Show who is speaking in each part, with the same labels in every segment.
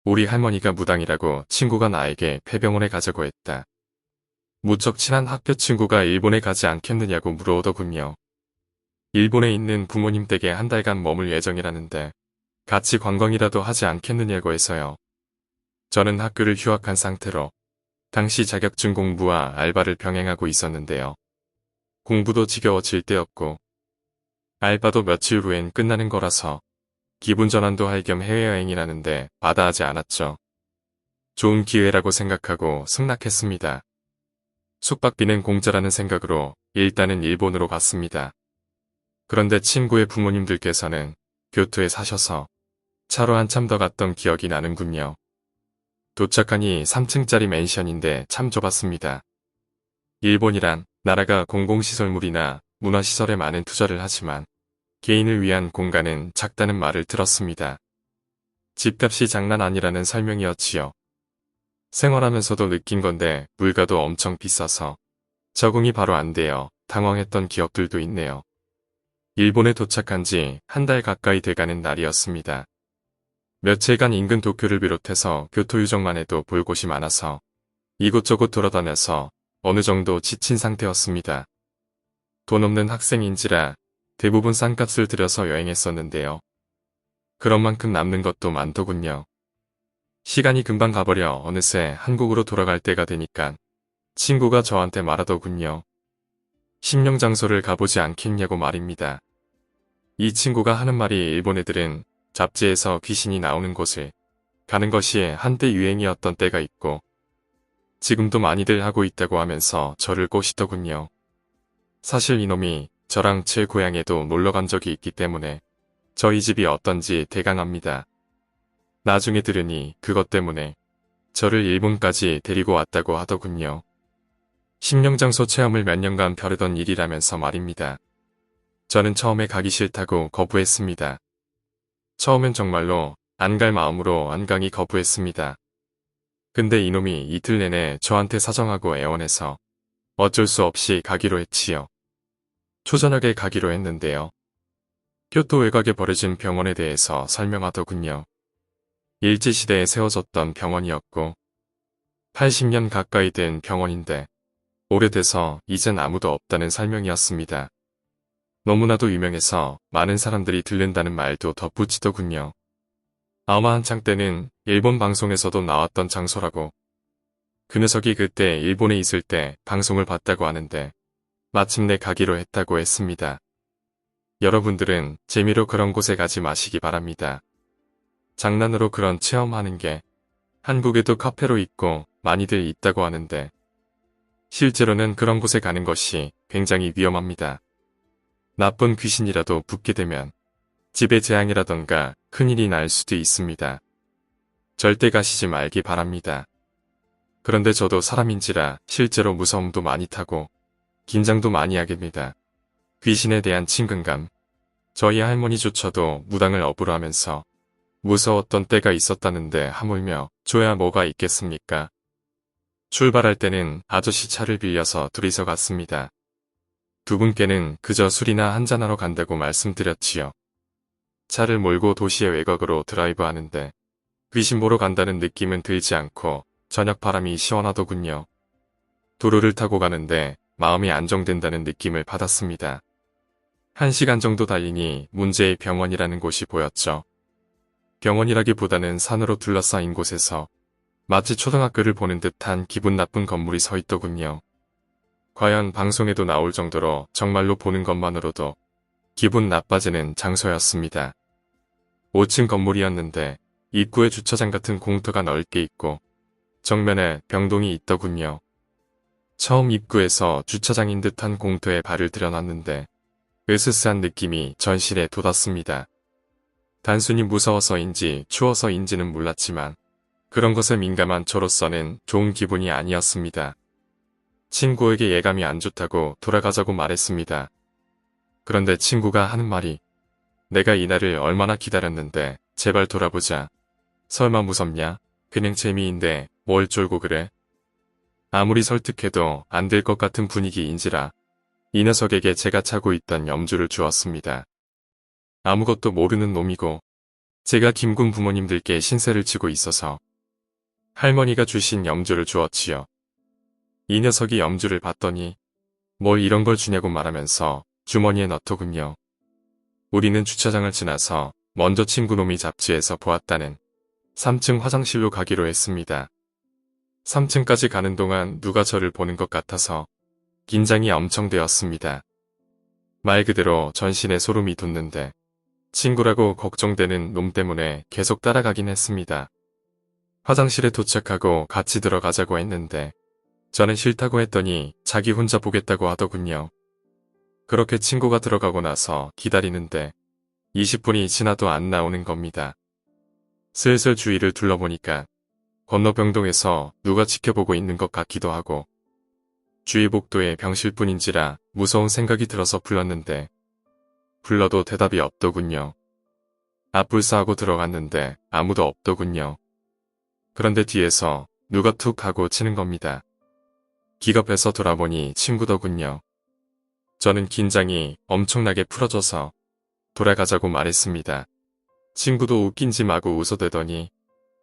Speaker 1: 우리 할머니가 무당이라고 친구가 나에게 폐병원에 가자고 했다. 무척 친한 학교 친구가 일본에 가지 않겠느냐고 물어오더군요. 일본에 있는 부모님 댁에 한 달간 머물 예정이라는데 같이 관광이라도 하지 않겠느냐고 해서요. 저는 학교를 휴학한 상태로 당시 자격증 공부와 알바를 병행하고 있었는데요. 공부도 지겨워질 때였고 알바도 며칠 후엔 끝나는 거라서 기분 전환도 할 겸 해외여행이라는데 마다하지 않았죠. 좋은 기회라고 생각하고 승낙했습니다. 숙박비는 공짜라는 생각으로 일단은 일본으로 갔습니다. 그런데 친구의 부모님들께서는 교토에 사셔서 차로 한참 더 갔던 기억이 나는군요. 도착하니 3층짜리 맨션인데 참 좁았습니다. 일본이란 나라가 공공시설물이나 문화시설에 많은 투자를 하지만 개인을 위한 공간은 작다는 말을 들었습니다. 집값이 장난 아니라는 설명이었지요. 생활하면서도 느낀 건데 물가도 엄청 비싸서 적응이 바로 안 돼요. 당황했던 기억들도 있네요. 일본에 도착한 지 한 달 가까이 돼가는 날이었습니다. 며칠간 인근 도쿄를 비롯해서 교토 유적만 해도 볼 곳이 많아서 이곳저곳 돌아다녀서 어느 정도 지친 상태였습니다. 돈 없는 학생인지라 대부분 싼 값을 들여서 여행했었는데요. 그런 만큼 남는 것도 많더군요. 시간이 금방 가버려 어느새 한국으로 돌아갈 때가 되니까 친구가 저한테 말하더군요. 심령장소를 가보지 않겠냐고 말입니다. 이 친구가 하는 말이 일본 애들은 잡지에서 귀신이 나오는 곳을 가는 것이 한때 유행이었던 때가 있고 지금도 많이들 하고 있다고 하면서 저를 꼬시더군요. 사실 이놈이 저랑 제 고향에도 놀러 간 적이 있기 때문에 저희 집이 어떤지 대강합니다. 나중에 들으니 그것 때문에 저를 일본까지 데리고 왔다고 하더군요. 심령장소 체험을 몇 년간 벼르던 일이라면서 말입니다. 저는 처음에 가기 싫다고 거부했습니다. 처음엔 정말로 안 갈 마음으로 안강히 거부했습니다. 근데 이놈이 이틀 내내 저한테 사정하고 애원해서 어쩔 수 없이 가기로 했지요. 초저녁에 가기로 했는데요. 교토 외곽에 버려진 병원에 대해서 설명하더군요. 일제시대에 세워졌던 병원이었고 80년 가까이 된 병원인데 오래돼서 이젠 아무도 없다는 설명이었습니다. 너무나도 유명해서 많은 사람들이 들른다는 말도 덧붙이더군요. 아마 한창 때는 일본 방송에서도 나왔던 장소라고. 그 녀석이 그때 일본에 있을 때 방송을 봤다고 하는데 마침내 가기로 했다고 했습니다. 여러분들은 재미로 그런 곳에 가지 마시기 바랍니다. 장난으로 그런 체험하는 게 한국에도 카페로 있고 많이들 있다고 하는데 실제로는 그런 곳에 가는 것이 굉장히 위험합니다. 나쁜 귀신이라도 붙게 되면 집에 재앙이라던가 큰일이 날 수도 있습니다. 절대 가시지 말기 바랍니다. 그런데 저도 사람인지라 실제로 무서움도 많이 타고 긴장도 많이 하게 됩니다. 귀신에 대한 친근감. 저희 할머니조차도 무당을 업으로 하면서 무서웠던 때가 있었다는데 하물며 줘야 뭐가 있겠습니까? 출발할 때는 아저씨 차를 빌려서 둘이서 갔습니다. 두 분께는 그저 술이나 한잔하러 간다고 말씀드렸지요. 차를 몰고 도시의 외곽으로 드라이브 하는데 귀신 보러 간다는 느낌은 들지 않고 저녁 바람이 시원하더군요. 도로를 타고 가는데 마음이 안정된다는 느낌을 받았습니다. 1시간 정도 달리니 문제의 병원이라는 곳이 보였죠. 병원이라기보다는 산으로 둘러싸인 곳에서 마치 초등학교를 보는 듯한 기분 나쁜 건물이 서 있더군요. 과연 방송에도 나올 정도로 정말로 보는 것만으로도 기분 나빠지는 장소였습니다. 5층 건물이었는데 입구에 주차장 같은 공터가 넓게 있고 정면에 병동이 있더군요. 처음 입구에서 주차장인 듯한 공터에 발을 들여놨는데 으스스한 느낌이 전실에 돋았습니다. 단순히 무서워서인지 추워서인지는 몰랐지만 그런 것에 민감한 저로서는 좋은 기분이 아니었습니다. 친구에게 예감이 안 좋다고 돌아가자고 말했습니다. 그런데 친구가 하는 말이 내가 이 날을 얼마나 기다렸는데 제발 돌아보자. 설마 무섭냐? 그냥 재미인데 뭘 쫄고 그래? 아무리 설득해도 안 될 것 같은 분위기인지라 이 녀석에게 제가 차고 있던 염주를 주었습니다. 아무것도 모르는 놈이고 제가 김군 부모님들께 신세를 지고 있어서 할머니가 주신 염주를 주었지요. 이 녀석이 염주를 받더니 뭘 이런 걸 주냐고 말하면서 주머니에 넣더군요. 우리는 주차장을 지나서 먼저 친구놈이 잡지에서 보았다는 3층 화장실로 가기로 했습니다. 3층까지 가는 동안 누가 저를 보는 것 같아서 긴장이 엄청 되었습니다. 말 그대로 전신에 소름이 돋는데 친구라고 걱정되는 놈 때문에 계속 따라가긴 했습니다. 화장실에 도착하고 같이 들어가자고 했는데 저는 싫다고 했더니 자기 혼자 보겠다고 하더군요. 그렇게 친구가 들어가고 나서 기다리는데 20분이 지나도 안 나오는 겁니다. 슬슬 주위를 둘러보니까 건너병동에서 누가 지켜보고 있는 것 같기도 하고 주위 복도에 병실뿐인지라 무서운 생각이 들어서 불렀는데 불러도 대답이 없더군요. 앞불사하고 들어갔는데 아무도 없더군요. 그런데 뒤에서 누가 툭 하고 치는 겁니다. 기겁해서 돌아보니 친구더군요. 저는 긴장이 엄청나게 풀어져서 돌아가자고 말했습니다. 친구도 웃긴지 마구 웃어대더니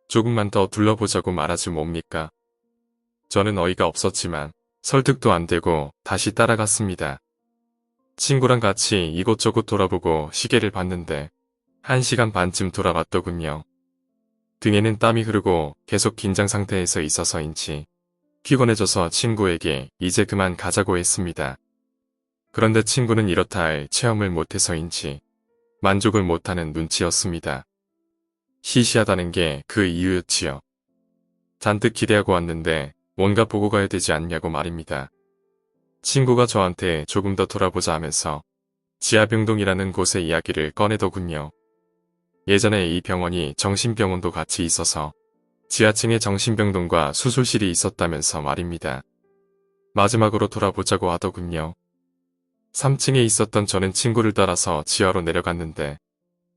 Speaker 1: 조금만 더 둘러보자고 말하지 뭡니까? 저는 어이가 없었지만 설득도 안 되고 다시 따라갔습니다. 친구랑 같이 이곳저곳 돌아보고 시계를 봤는데 1시간 반쯤 돌아봤더군요. 등에는 땀이 흐르고 계속 긴장 상태에서 있어서인지 피곤해져서 친구에게 이제 그만 가자고 했습니다. 그런데 친구는 이렇다 할 체험을 못해서인지 만족을 못하는 눈치였습니다. 시시하다는 게 그 이유였지요. 잔뜩 기대하고 왔는데 뭔가 보고 가야 되지 않냐고 말입니다. 친구가 저한테 조금 더 돌아보자 하면서 지하병동이라는 곳의 이야기를 꺼내더군요. 예전에 이 병원이 정신병원도 같이 있어서 지하층에 정신병동과 수술실이 있었다면서 말입니다. 마지막으로 돌아보자고 하더군요. 3층에 있었던 저는 친구를 따라서 지하로 내려갔는데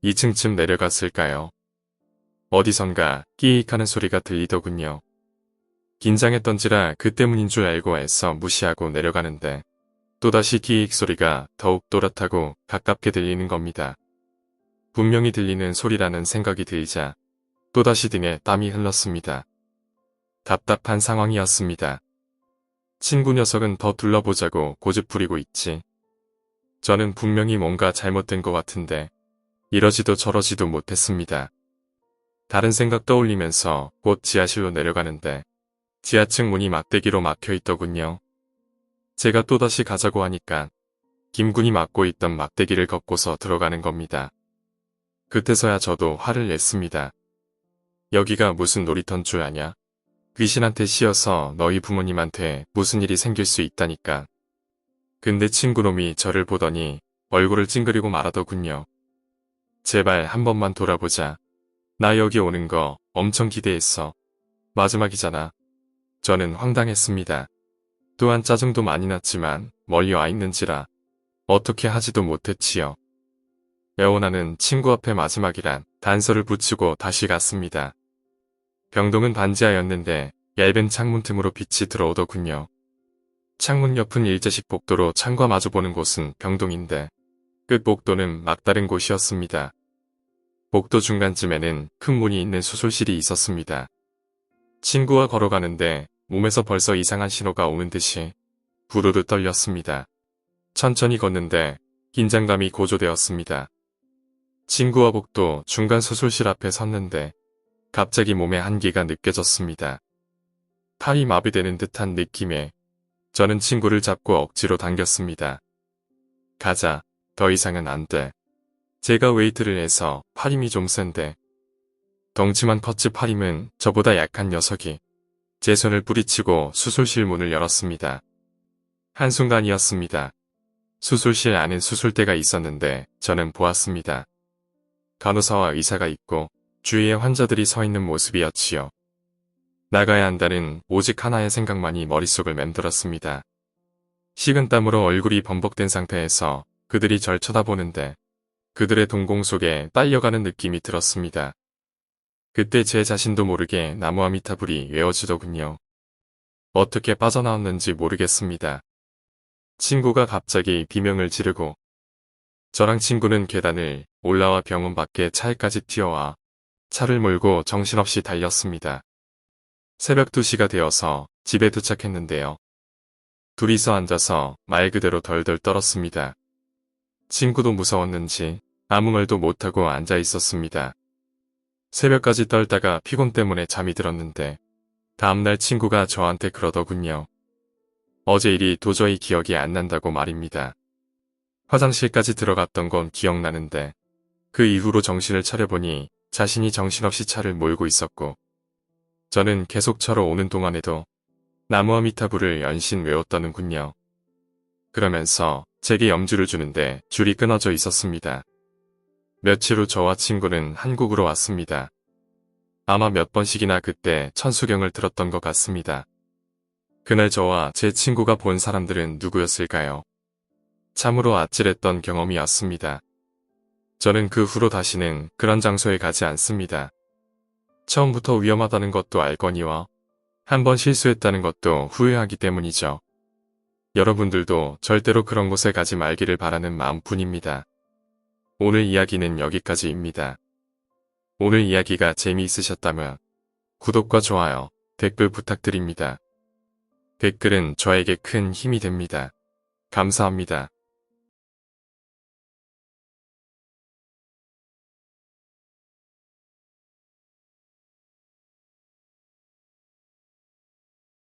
Speaker 1: 2층쯤 내려갔을까요? 어디선가 끼익하는 소리가 들리더군요. 긴장했던지라 그 때문인 줄 알고 애써 무시하고 내려가는데 또다시 끼익 소리가 더욱 또렷하고 가깝게 들리는 겁니다. 분명히 들리는 소리라는 생각이 들자 또다시 등에 땀이 흘렀습니다. 답답한 상황이었습니다. 친구 녀석은 더 둘러보자고 고집 부리고 있지. 저는 분명히 뭔가 잘못된 것 같은데 이러지도 저러지도 못했습니다. 다른 생각 떠올리면서 곧 지하실로 내려가는데 지하층 문이 막대기로 막혀 있더군요. 제가 또다시 가자고 하니까 김군이 막고 있던 막대기를 걷고서 들어가는 겁니다. 그때서야 저도 화를 냈습니다. 여기가 무슨 놀이터인 줄 아냐? 귀신한테 씌어서 너희 부모님한테 무슨 일이 생길 수 있다니까. 근데 친구놈이 저를 보더니 얼굴을 찡그리고 말하더군요. 제발 한 번만 돌아보자. 나 여기 오는 거 엄청 기대했어. 마지막이잖아. 저는 황당했습니다. 또한 짜증도 많이 났지만 멀리 와 있는지라 어떻게 하지도 못했지요. 애원하는 친구 앞에 마지막이란 단서를 붙이고 다시 갔습니다. 병동은 반지하였는데 얇은 창문 틈으로 빛이 들어오더군요. 창문 옆은 일제식 복도로 창과 마주보는 곳은 병동인데 끝 복도는 막다른 곳이었습니다. 복도 중간쯤에는 큰 문이 있는 수술실이 있었습니다. 친구와 걸어가는데 몸에서 벌써 이상한 신호가 오는 듯이 부르르 떨렸습니다. 천천히 걷는데 긴장감이 고조되었습니다. 친구와 복도 중간 수술실 앞에 섰는데 갑자기 몸에 한기가 느껴졌습니다. 팔이 마비되는 듯한 느낌에 저는 친구를 잡고 억지로 당겼습니다. 가자. 더 이상은 안 돼. 제가 웨이트를 해서 팔힘이 좀 센데 덩치만 컸지 팔힘은 저보다 약한 녀석이 제 손을 뿌리치고 수술실 문을 열었습니다. 한순간이었습니다. 수술실 안엔 수술대가 있었는데 저는 보았습니다. 간호사와 의사가 있고 주위에 환자들이 서 있는 모습이었지요. 나가야 한다는 오직 하나의 생각만이 머릿속을 맴돌았습니다. 식은땀으로 얼굴이 범벅된 상태에서 그들이 절 쳐다보는데 그들의 동공 속에 딸려가는 느낌이 들었습니다. 그때 제 자신도 모르게 나무아미타불이 외워지더군요. 어떻게 빠져나왔는지 모르겠습니다. 친구가 갑자기 비명을 지르고 저랑 친구는 계단을 올라와 병원 밖에 차에까지 뛰어와 차를 몰고 정신없이 달렸습니다. 새벽 2시가 되어서 집에 도착했는데요. 둘이서 앉아서 말 그대로 덜덜 떨었습니다. 친구도 무서웠는지 아무 말도 못하고 앉아 있었습니다. 새벽까지 떨다가 피곤 때문에 잠이 들었는데 다음날 친구가 저한테 그러더군요. 어제 일이 도저히 기억이 안 난다고 말입니다. 화장실까지 들어갔던 건 기억나는데 그 이후로 정신을 차려보니 자신이 정신없이 차를 몰고 있었고 저는 계속 차로 오는 동안에도 나무아미타불을 연신 외웠다는군요. 그러면서 제게 염주를 주는데 줄이 끊어져 있었습니다. 며칠 후 저와 친구는 한국으로 왔습니다. 아마 몇 번씩이나 그때 천수경을 들었던 것 같습니다. 그날 저와 제 친구가 본 사람들은 누구였을까요? 참으로 아찔했던 경험이었습니다. 저는 그 후로 다시는 그런 장소에 가지 않습니다. 처음부터 위험하다는 것도 알거니와 한번 실수했다는 것도 후회하기 때문이죠. 여러분들도 절대로 그런 곳에 가지 말기를 바라는 마음뿐입니다. 오늘 이야기는 여기까지입니다. 오늘 이야기가 재미있으셨다면 구독과 좋아요, 댓글 부탁드립니다. 댓글은 저에게 큰 힘이 됩니다. 감사합니다.